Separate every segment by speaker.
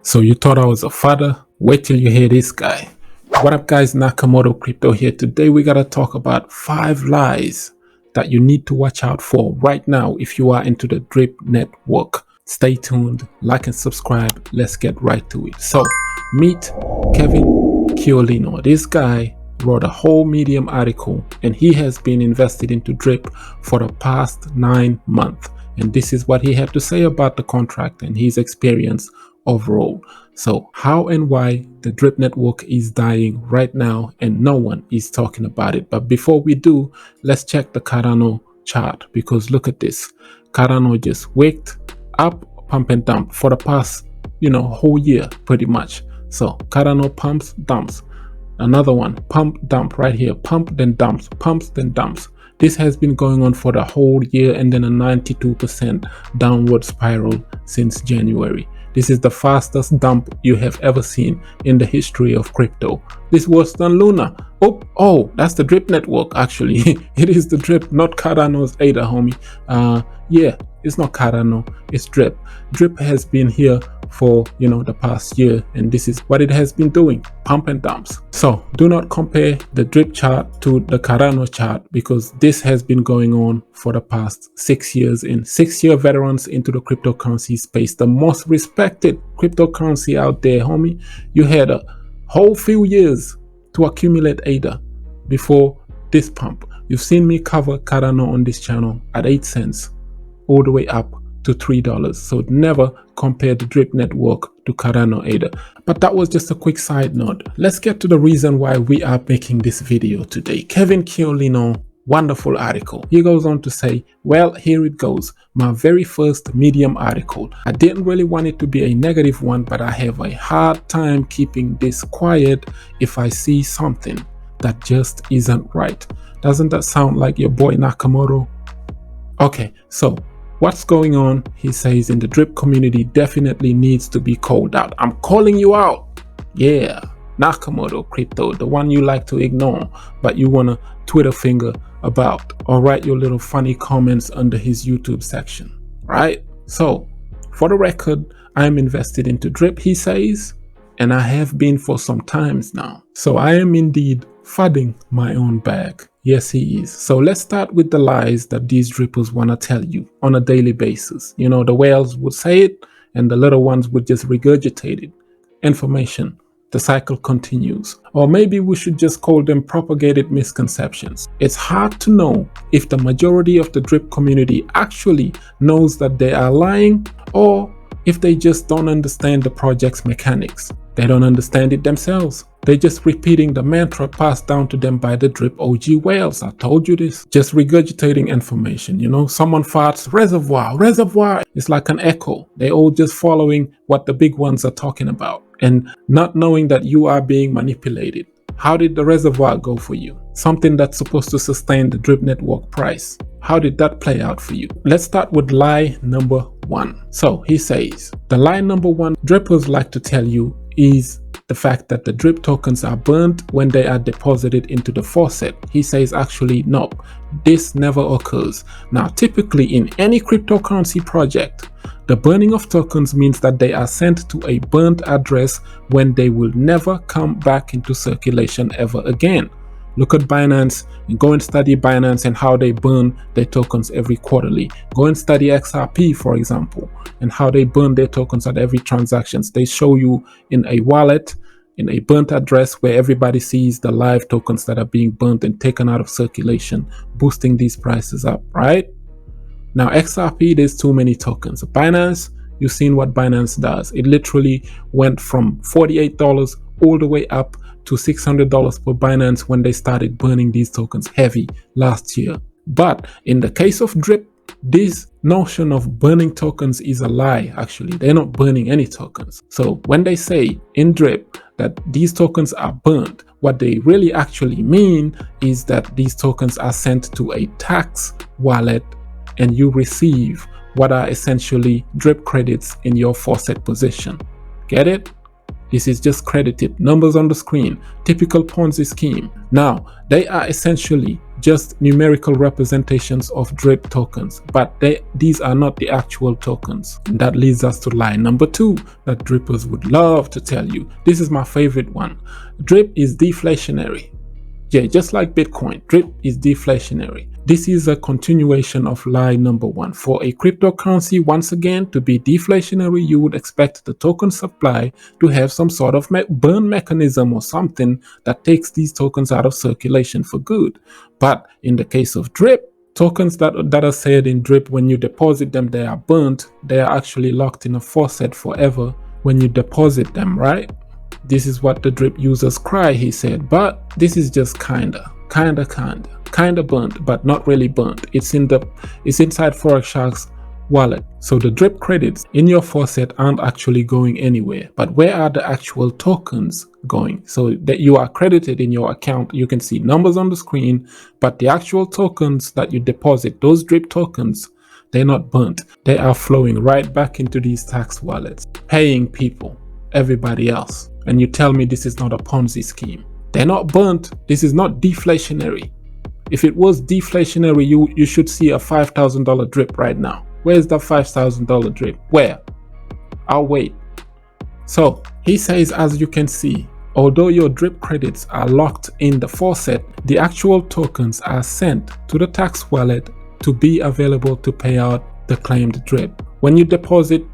Speaker 1: So you thought I was a father? Wait till you hear this guy. What up guys, Nakamoto Crypto here. Today we gotta talk about 5 lies that you need to watch out for right now if you are into the Drip network. Stay tuned, like and subscribe. Let's get right to it. So meet Kevin Chiolino. This guy wrote a whole Medium article and he has been invested into Drip for the past 9 months. And this is what he had to say about the contract and his experience overall. So how and why the Drip network is dying right now and no one is talking about it. But before we do, let's check the Cardano chart, because look at this. Cardano just waked up, pump and dump for the past whole year pretty much. So Cardano pumps, dumps. Another one, pump, dump right here, pump then dumps, pumps then dumps. This has been going on for the whole year, and then a 92% downward spiral since January. This is the fastest dump you have ever seen in the history of crypto. This was than Luna. Oh, that's the Drip network actually. It is the Drip, not Cardano's ADA, homie. Yeah, it's not Cardano, it's Drip. Drip has been here for the past year, and this is what it has been doing, pump and dumps. So do not compare the Drip chart to the Cardano chart, because this has been going on for the past 6 years. In 6-year veterans into the cryptocurrency space, the most respected cryptocurrency out there, homie. You had a whole few years to accumulate ADA before this pump. You've seen me cover Cardano on this channel at 8 cents all the way up to $3. So never compare the Drip network to Cardano ADA. But that was just a quick side note. Let's get to the reason why we are making this video today. Kevin Chiolino, wonderful article. He goes on to say, well, here it goes. My very first Medium article. I didn't really want it to be a negative one, but I have a hard time keeping this quiet if I see something that just isn't right. Doesn't that sound like your boy Nakamoto? Okay, so what's going on, he says, in the Drip community definitely needs to be called out. I'm calling you out. Yeah, Nakamoto Crypto, the one you like to ignore, but you want to Twitter finger about or write your little funny comments under his YouTube section, right? So, for the record, I'm invested into Drip, he says, and I have been for some times now. So I am indeed fudding my own bag. Yes, he is. So let's start with the lies that these drippers want to tell you on a daily basis. The whales would say it and the little ones would just regurgitate it. Information. The cycle continues. Or maybe we should just call them propagated misconceptions. It's hard to know if the majority of the Drip community actually knows that they are lying, or if they just don't understand the project's mechanics. They don't understand it themselves. They're just repeating the mantra passed down to them by the Drip OG whales. I told you this. Just regurgitating information. Someone farts, reservoir. It's like an echo. They're all just following what the big ones are talking about and not knowing that you are being manipulated. How did the reservoir go for you? Something that's supposed to sustain the Drip network price. How did that play out for you? Let's start with lie number 1. So he says, the lie number 1 drippers like to tell you is the fact that the Drip tokens are burned when they are deposited into the faucet. He says actually no, this never occurs. Now typically in any cryptocurrency project, the burning of tokens means that they are sent to a burnt address when they will never come back into circulation ever again. Look at Binance and go and study Binance and how they burn their tokens every quarterly. Go and study XRP, for example, and how they burn their tokens at every transactions. They show you in a wallet, in a burnt address where everybody sees the live tokens that are being burnt and taken out of circulation, boosting these prices up, right? Now XRP, there's too many tokens. Binance, you've seen what Binance does. It literally went from $48 all the way up to $600 per Binance when they started burning these tokens heavy last year. But in the case of Drip, this notion of burning tokens is a lie. Actually, they're not burning any tokens. So when they say in Drip that these tokens are burnt, what they really actually mean is that these tokens are sent to a tax wallet and you receive what are essentially Drip credits in your faucet position. Get it? This is just credited, numbers on the screen, typical Ponzi scheme. Now, they are essentially just numerical representations of drip tokens, but these are not the actual tokens. And that leads us to lie number 2 that drippers would love to tell you. This is my favorite one. Drip is deflationary. Yeah, just like Bitcoin, drip is deflationary. This is a continuation of lie number 1. For a cryptocurrency, once again, to be deflationary, you would expect the token supply to have some sort of burn mechanism or something that takes these tokens out of circulation for good. But in the case of drip, tokens that are said in drip, when you deposit them, they are burnt. They are actually locked in a faucet forever when you deposit them, right? This is what the drip users cry, he said, but this is just kinda burnt, but not really burnt. It's inside Forex Shark's wallet. So the drip credits in your faucet aren't actually going anywhere. But where are the actual tokens going? So that you are credited in your account, you can see numbers on the screen, but the actual tokens that you deposit, those drip tokens, they're not burnt. They are flowing right back into these tax wallets, paying people, everybody else. And you tell me this is not a Ponzi scheme. They're not burnt. This is not deflationary. If it was deflationary, you should see a $5,000 drip right now. Where's the $5,000 drip? Where? I'll wait. So he says, as you can see, although your drip credits are locked in the faucet, the actual tokens are sent to the tax wallet to be available to pay out the claimed drip. When you deposit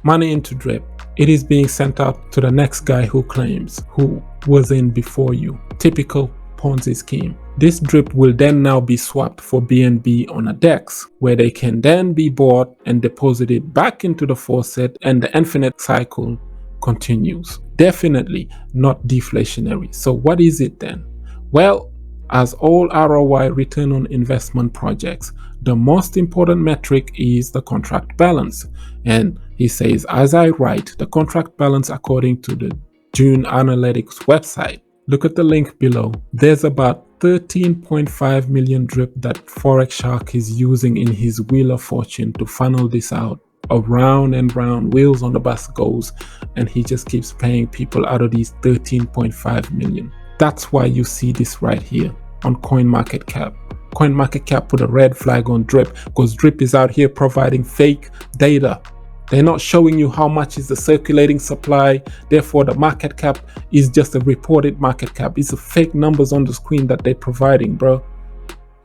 Speaker 1: money into drip, it is being sent out to the next guy who claims, who was in before you. Typical Ponzi scheme. This drip will then now be swapped for BNB on a DEX, where they can then be bought and deposited back into the faucet, and the infinite cycle continues. Definitely not deflationary. So what is it then? Well, as all ROI, return on investment projects, the most important metric is the contract balance. And he says, as I write, the contract balance according to the June Analytics website, look at the link below. There's about 13.5 million drip that Forex Shark is using in his Wheel of Fortune to funnel this out. Around and round, wheels on the bus goes, and he just keeps paying people out of these 13.5 million. That's why you see this right here on CoinMarketCap. CoinMarketCap put a red flag on drip because drip is out here providing fake data. They're not showing you how much is the circulating supply. Therefore, the market cap is just a reported market cap. It's a fake numbers on the screen that they're providing, bro.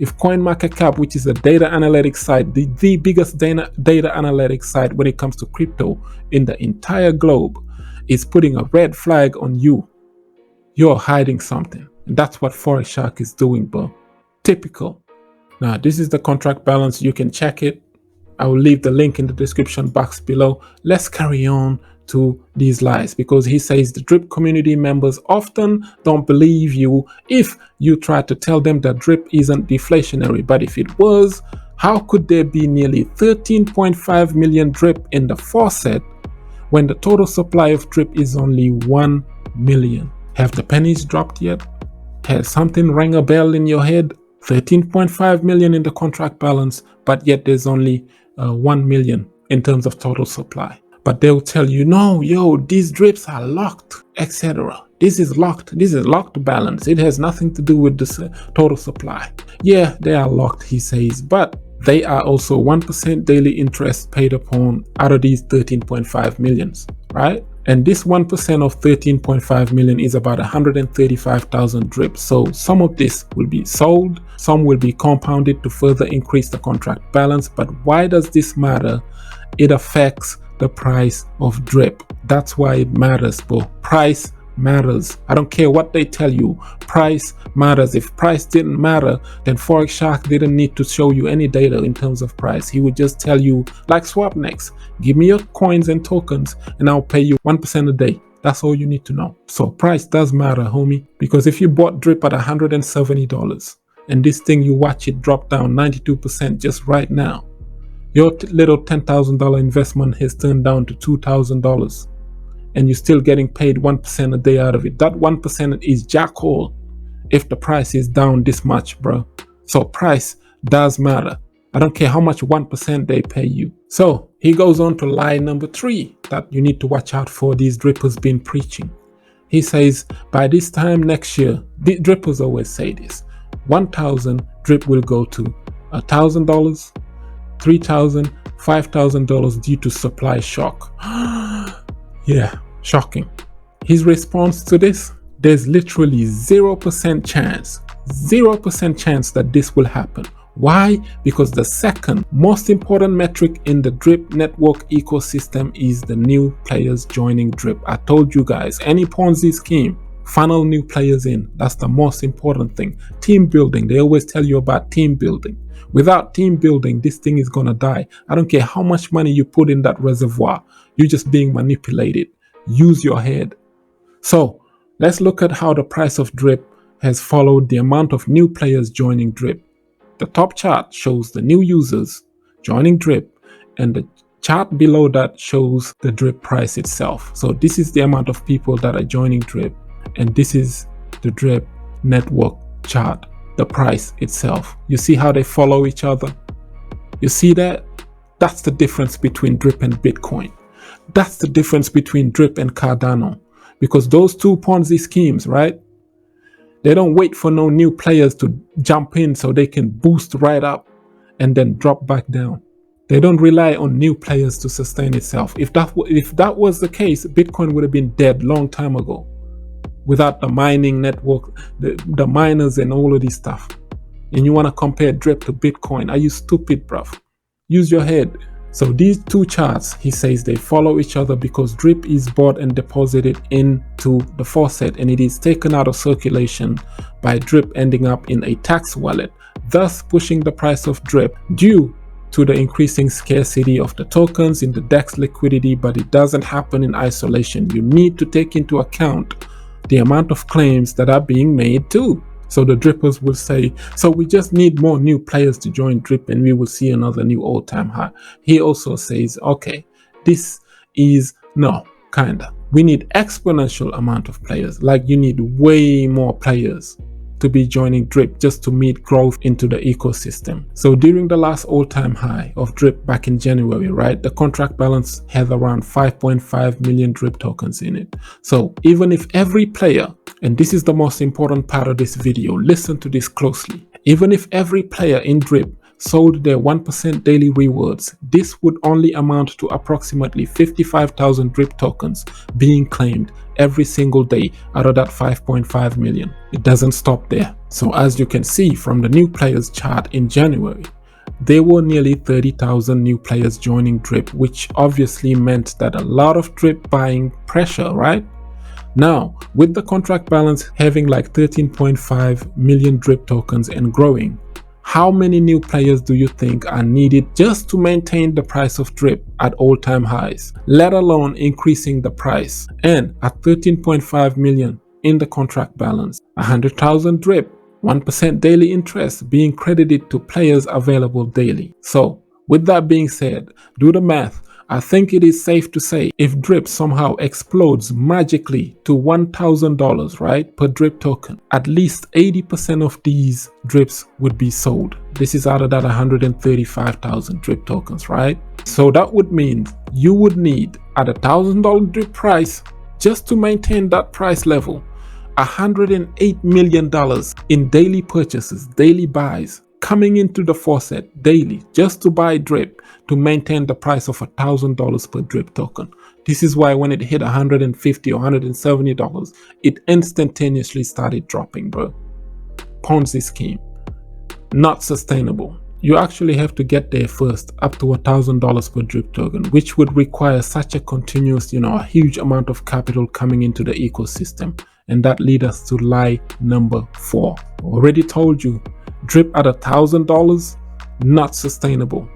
Speaker 1: If CoinMarketCap, which is a data analytics site, the biggest data analytics site when it comes to crypto in the entire globe, is putting a red flag on you, you're hiding something. And that's what Forex Shark is doing, bro. Typical. Now, this is the contract balance. You can check it. I will leave the link in the description box below. Let's carry on to these lies, because he says the drip community members often don't believe you if you try to tell them that drip isn't deflationary. But if it was, how could there be nearly 13.5 million drip in the faucet when the total supply of drip is only 1 million? Have the pennies dropped yet? Has something rang a bell in your head? 13.5 million in the contract balance, but yet there's only 1 million in terms of total supply. But they'll tell you, no, yo, these drips are locked, etc. This is locked. This is locked balance. It has nothing to do with the total supply. Yeah, they are locked, he says, but they are also 1% daily interest paid upon out of these 13.5 millions, right? And this 1% of 13.5 million is about 135,000 drips. So some of this will be sold, some will be compounded to further increase the contract balance. But why does this matter? It affects the price of drip. That's why it matters, bro. Price matters. I don't care what they tell you. Price matters. If price didn't matter, then Forex Shark didn't need to show you any data in terms of price. He would just tell you, like SwapNext, give me your coins and tokens and I'll pay you 1% a day. That's all you need to know. So price does matter, homie, because if you bought drip at $170 and this thing, you watch it drop down 92% just right now, your little $10,000 investment has turned down to $2,000. And you're still getting paid 1% a day out of it. That 1% is jackhole if the price is down this much, bro. So price does matter. I don't care how much 1% they pay you. So he goes on to lie number 3 that you need to watch out for these drippers been preaching. He says, by this time next year, the drippers always say this, 1,000, drip will go to $1,000, $3,000, $5,000 due to supply shock. Yeah, shocking. His response to this: there's literally 0% chance, 0% chance that this will happen. Why? Because the second most important metric in the drip network ecosystem is the new players joining drip. I told you guys, any Ponzi scheme, funnel new players in. That's the most important thing. Team building, they always tell you about team building. Without team building, this thing is gonna die. I don't care how much money you put in that reservoir, you're just being manipulated. Use your head. So let's look at how the price of drip has followed the amount of new players joining drip. The top chart shows the new users joining drip, and the chart below that shows the drip price itself. So this is the amount of people that are joining drip, and this is the drip network chart, the price itself. You see how they follow each other? You see that? That's the difference between drip and Bitcoin. That's the difference between drip and Cardano, because those two Ponzi schemes, right? They don't wait for no new players to jump in so they can boost right up and then drop back down. They don't rely on new players to sustain itself. If that was the case, Bitcoin would have been dead long time ago, without the mining network, the miners and all of this stuff. And you want to compare drip to Bitcoin? Are you stupid, bruv? Use your head. So these two charts, he says, they follow each other because drip is bought and deposited into the faucet, and it is taken out of circulation by drip ending up in a tax wallet, thus pushing the price of drip due to the increasing scarcity of the tokens in the DEX liquidity. But it doesn't happen in isolation. You need to take into account the amount of claims that are being made too. So the drippers will say, so we just need more new players to join drip and we will see another new all-time high. He also says, okay, this is no, kinda. We need exponential amount of players. Like you need way more players to be joining drip just to meet growth into the ecosystem. So during the last all-time high of drip back in January, right, the contract balance has around 5.5 million drip tokens in it. So even if every player, and this is the most important part of this video, listen to this closely, even if every player in drip sold their 1% daily rewards, this would only amount to approximately 55,000 drip tokens being claimed every single day out of that 5.5 million. It doesn't stop there. So as you can see from the new players chart in January, there were nearly 30,000 new players joining drip, which obviously meant that a lot of drip buying pressure, right? Now, with the contract balance having like 13.5 million drip tokens and growing, how many new players do you think are needed just to maintain the price of drip at all-time highs, let alone increasing the price? And at 13.5 million in the contract balance, 100,000 drip, 1% daily interest being credited to players available daily. So with that being said, do the math. I think it is safe to say if drip somehow explodes magically to $1,000, right, per drip token, at least 80% of these drips would be sold. This is out of that 135,000 drip tokens, right? So that would mean you would need at $1,000 drip price, just to maintain that price level, $108 million in daily purchases, daily buys, coming into the faucet daily just to buy drip to maintain the price of $1,000 per drip token. This is why when it hit $150 or $170, it instantaneously started dropping, bro. Ponzi scheme. Not sustainable. You actually have to get there first, up to $1,000 per drip token, which would require such a continuous, a huge amount of capital coming into the ecosystem. And that leads us to lie number 4. Already told you, drip at $1,000, not sustainable.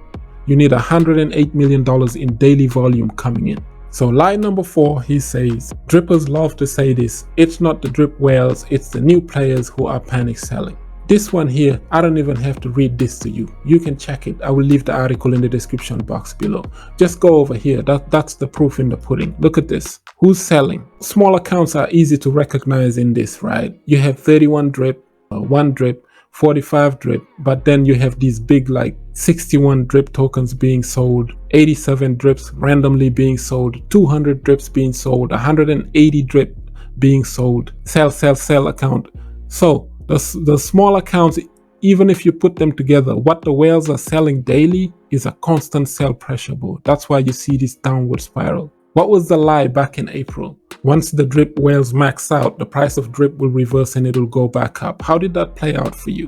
Speaker 1: You need $108 million in daily volume coming in. So lie number 4, he says, drippers love to say this, it's not the drip whales, it's the new players who are panic selling. This one here, I don't even have to read this to you. You can check it. I will leave the article in the description box below. Just go over here. That's the proof in the pudding. Look at this. Who's selling? Small accounts are easy to recognize in this, right? You have 31 drip, 1 drip, 45 drip, but then you have these big like 61 drip tokens being sold, 87 drips randomly being sold, 200 drips being sold, 180 drip being sold, sell account. So The small accounts, even if you put them together, what the whales are selling daily is a constant sell pressure, bro. That's why you see this downward spiral. What was the lie back in April? Once the drip whales max out, the price of drip will reverse and it'll go back up. How did that play out for you?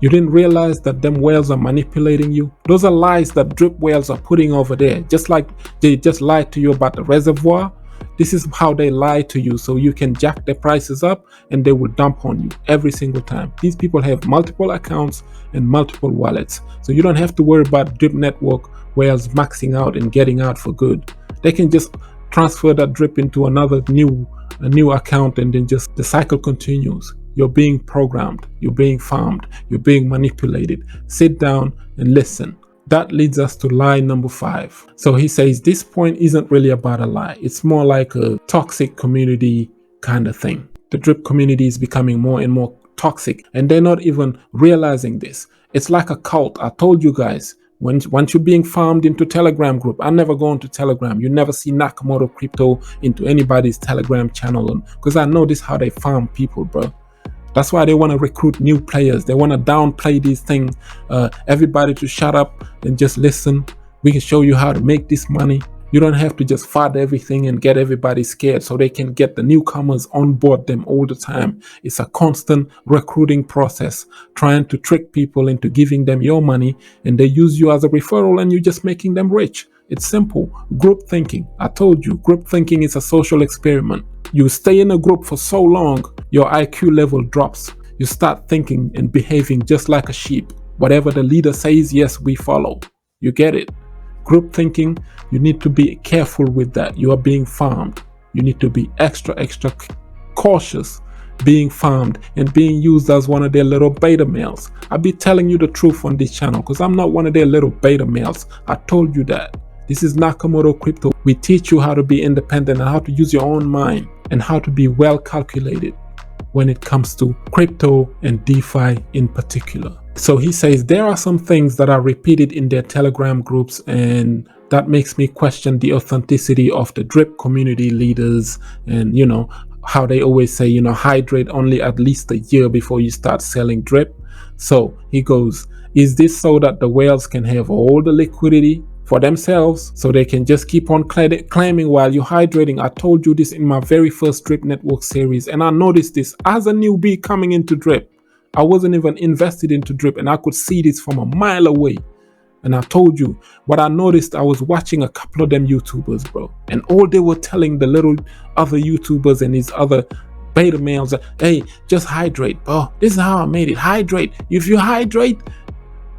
Speaker 1: You didn't realize that them whales are manipulating you? Those are lies that drip whales are putting over there. Just like they just lied to you about the reservoir. This is how they lie to you, so you can jack their prices up and they will dump on you every single time. These people have multiple accounts and multiple wallets, so you don't have to worry about drip network whales maxing out and getting out for good. They can just transfer that drip into another new account, and then just the cycle continues. You're being programmed, you're being farmed, you're being manipulated. Sit down and listen. That leads us to lie number 5. So he says this point isn't really about a lie. It's more like a toxic community kind of thing. The drip community is becoming more and more toxic, and they're not even realizing this. It's like a cult. I told you guys, once you're being farmed into Telegram group, I never go into Telegram. You never see Nakamoto Crypto into anybody's Telegram channel, because I know this is how they farm people, bro. That's why they want to recruit new players. They want to downplay these things. Everybody to shut up and just listen. We can show you how to make this money. You don't have to just fud everything and get everybody scared so they can get the newcomers on board them all the time. It's a constant recruiting process, trying to trick people into giving them your money, and they use you as a referral and you're just making them rich. It's simple. Group thinking. I told you, group thinking is a social experiment. You stay in a group for so long, your IQ level drops. You start thinking and behaving just like a sheep. Whatever the leader says, yes, we follow. You get it? Group thinking, you need to be careful with that. You are being farmed. You need to be extra cautious being farmed and being used as one of their little beta males. I'll be telling you the truth on this channel because I'm not one of their little beta males. I told you that. This is Nakamoto Crypto. We teach you how to be independent and how to use your own mind and how to be well calculated when it comes to crypto and DeFi in particular. So he says there are some things that are repeated in their Telegram groups, and that makes me question the authenticity of the drip community leaders, and you know how they always say, you know, hydrate only at least a year before you start selling drip. So he goes, is this so that the whales can have all the liquidity for themselves so they can just keep on claiming while you're hydrating? I told you this in my very first drip network series, and I noticed this as a newbie coming into drip. I wasn't even invested into drip, and I could see this from a mile away. And I told you what I noticed. I was watching a couple of them YouTubers, bro, and all they were telling the little other YouTubers and these other beta males, hey, just hydrate, bro. This is how I made it. Hydrate. If you hydrate.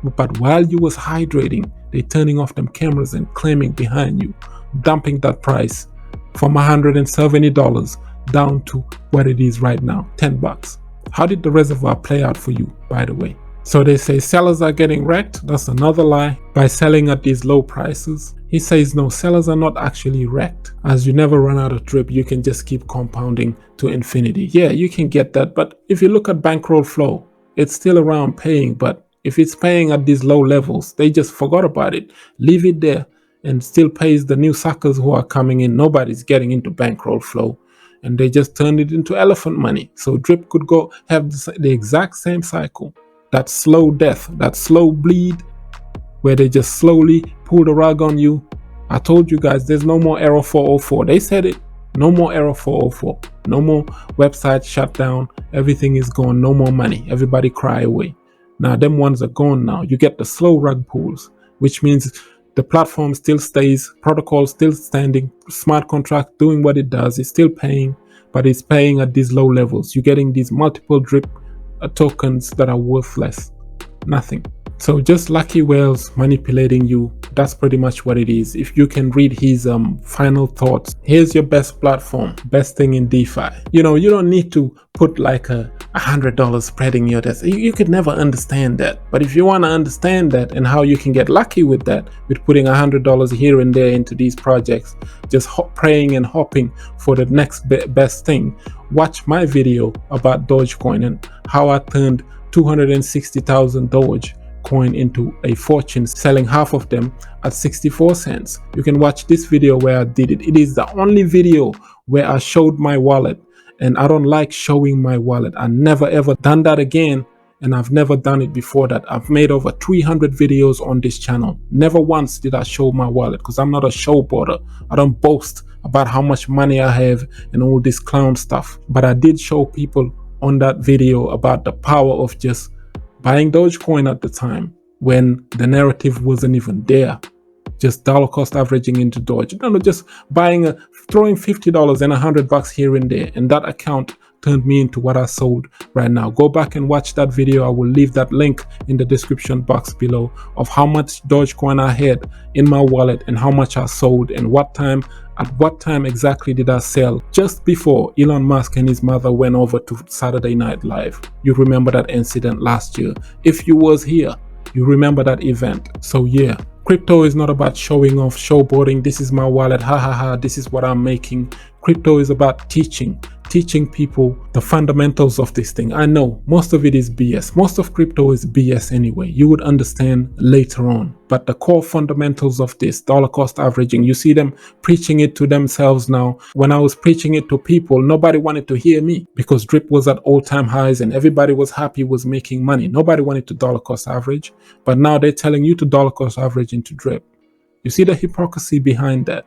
Speaker 1: But while you was hydrating, they turning off them cameras and claiming behind you, dumping that price from $170 down to what it is right now, $10. How did the reservoir play out for you, by the way? So they say sellers are getting wrecked. That's another lie by selling at these low prices. He says no, sellers are not actually wrecked, as you never run out of drip. You can just keep compounding to infinity. Yeah, you can get that, but if you look at bankroll flow, it's still around paying, but if it's paying at these low levels, they just forgot about it. Leave it there and still pays the new suckers who are coming in. Nobody's getting into bankroll flow, and they just turned it into elephant money. So drip could go have the exact same cycle. That slow death, that slow bleed, where they just slowly pull the rug on you. I told you guys, there's no more error 404. They said it. No more error 404. No more website shut down. Everything is gone. No more money. Everybody cry away. Now, them ones are gone now. You get the slow rug pulls, which means the platform still stays, protocol still standing, smart contract doing what it does. It's still paying, but it's paying at these low levels. You're getting these multiple drip tokens that are worthless. Nothing. So just lucky whales manipulating you. That's pretty much what it is. If you can read his final thoughts, here's your best platform, best thing in DeFi. You know, you don't need to put like $100 spreading your desk. You could never understand that. But if you want to understand that and how you can get lucky with that, with putting $100 here and there into these projects, just praying and hoping for the next best thing, watch my video about Dogecoin and how I turned 260,000 Doge coin into a fortune, selling half of them at 64 cents. You can watch this video where I did it. It is the only video where I showed my wallet and I don't like showing my wallet. I never ever done that again, and I've never done it before that. I've made over 300 videos on this channel. Never once did I show my wallet, because I'm not a showboater. I don't boast about how much money I have and all this clown stuff. But I did show people on that video about the power of just buying Dogecoin at the time when the narrative wasn't even there. Just dollar cost averaging into Doge. No, just buying, throwing $50 and $100 here and there, and that account turned me into what I sold right now. Go back and watch that video. I will leave that link in the description box below of how much Dogecoin I had in my wallet and how much I sold and at what time exactly did I sell, just before Elon Musk and his mother went over to Saturday Night Live. You remember that incident last year. If you was here, you remember that event. So yeah, crypto is not about showing off, showboating. This is my wallet, ha ha ha, this is what I'm making. Crypto is about teaching people the fundamentals of this thing. I know most of it is BS. Most of crypto is BS anyway. You would understand later on. But the core fundamentals of this, dollar cost averaging, you see them preaching it to themselves now. When I was preaching it to people, nobody wanted to hear me because drip was at all-time highs and everybody was happy, was making money. Nobody wanted to dollar cost average. But now they're telling you to dollar cost average into drip. You see the hypocrisy behind that?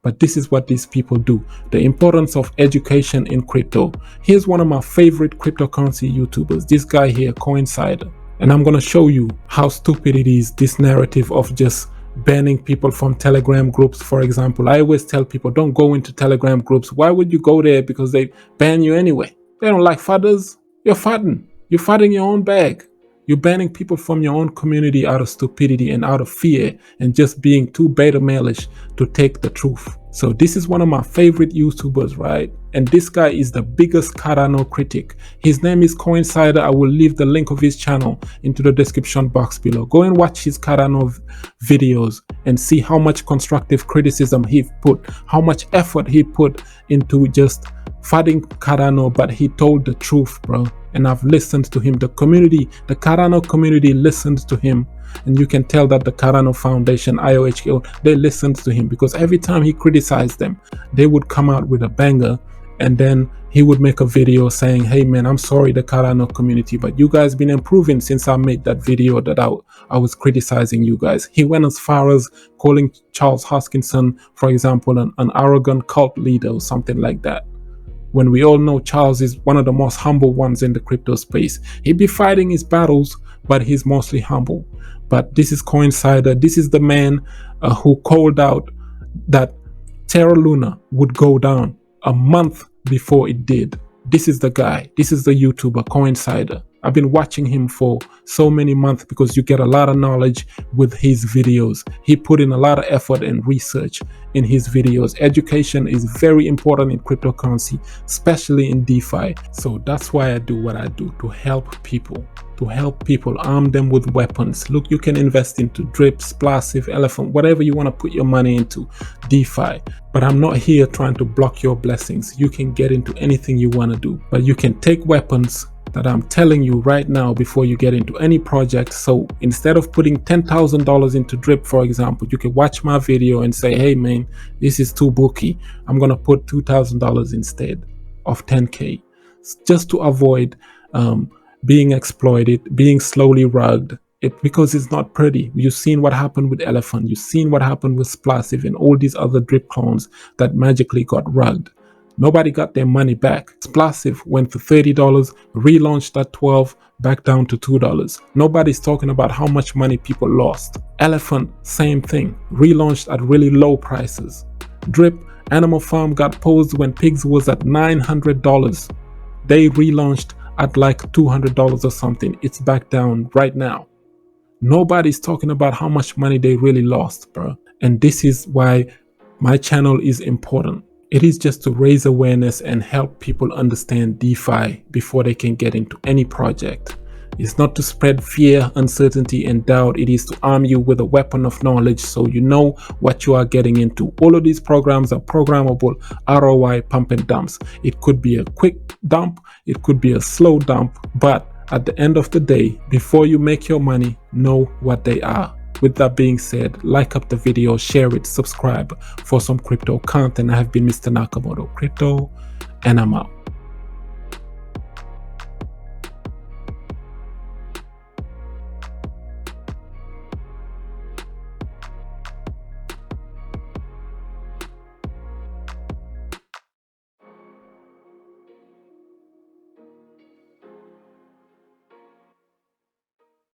Speaker 1: But this is what these people do. The importance of education in crypto. Here's one of my favorite cryptocurrency YouTubers, this guy here, Coincider. And I'm going to show you how stupid it is, this narrative of just banning people from Telegram groups, for example. I always tell people, don't go into Telegram groups. Why would you go there? Because they ban you anyway. They don't like fathers. You're fadding. You're fadding your own bag. You're banning people from your own community out of stupidity and out of fear and just being too beta malish to take the truth. So this is one of my favorite YouTubers, right? And this guy is the biggest Cardano critic. His name is Coincider. I will leave the link of his channel into the description box below. Go and watch his Cardano videos and see how much constructive criticism he put, how much effort he put into just fighting Cardano, but he told the truth, bro. And I've listened to him. The community, the Cardano community listened to him. And you can tell that the Cardano Foundation, IOHKO, they listened to him because every time he criticized them, they would come out with a banger. And then he would make a video saying, hey man, I'm sorry the Cardano community, but you guys been improving since I made that video that I was criticizing you guys. He went as far as calling Charles Hoskinson, for example, an arrogant cult leader or something like that. When we all know Charles is one of the most humble ones in the crypto space. He'd be fighting his battles, but he's mostly humble. But this is Coincider. This is the man who called out that Terra Luna would go down a month before it did. This is the guy. This is the YouTuber, Coincider. I've been watching him for so many months because you get a lot of knowledge with his videos. He put in a lot of effort and research in his videos. Education is very important in cryptocurrency, especially in DeFi. So that's why I do what I do, to help people. Arm them with weapons. Look, you can invest into drip, Splasive, Elephant, whatever you want to put your money into, DeFi. But I'm not here trying to block your blessings. You can get into anything you want to do, but you can take weapons that I'm telling you right now before you get into any project. So instead of putting $10,000 into drip, for example, you can watch my video and say, hey man, this is too booky. I'm going to put $2,000 instead of 10K, just to avoid being exploited, being slowly rugged. Because it's not pretty. You've seen what happened with Elephant. You've seen what happened with Splasive and all these other drip clones that magically got rugged. Nobody got their money back. Splasive went for $30, relaunched at $12, back down to $2. Nobody's talking about how much money people lost. Elephant, same thing, relaunched at really low prices. Drip, Animal Farm got posed when pigs was at $900. They relaunched at like $200 or something. It's back down right now. Nobody's talking about how much money they really lost, bro. And this is why my channel is important. It is just to raise awareness and help people understand DeFi before they can get into any project. It's not to spread fear, uncertainty, and doubt. It is to arm you with a weapon of knowledge so you know what you are getting into. All of these programs are programmable ROI pump and dumps. It could be a quick dump, it could be a slow dump, but at the end of the day, before you make your money, know what they are. With that being said, like up the video, share it, subscribe for some crypto content. I have been Mr. Nakamoto Crypto, and I'm out.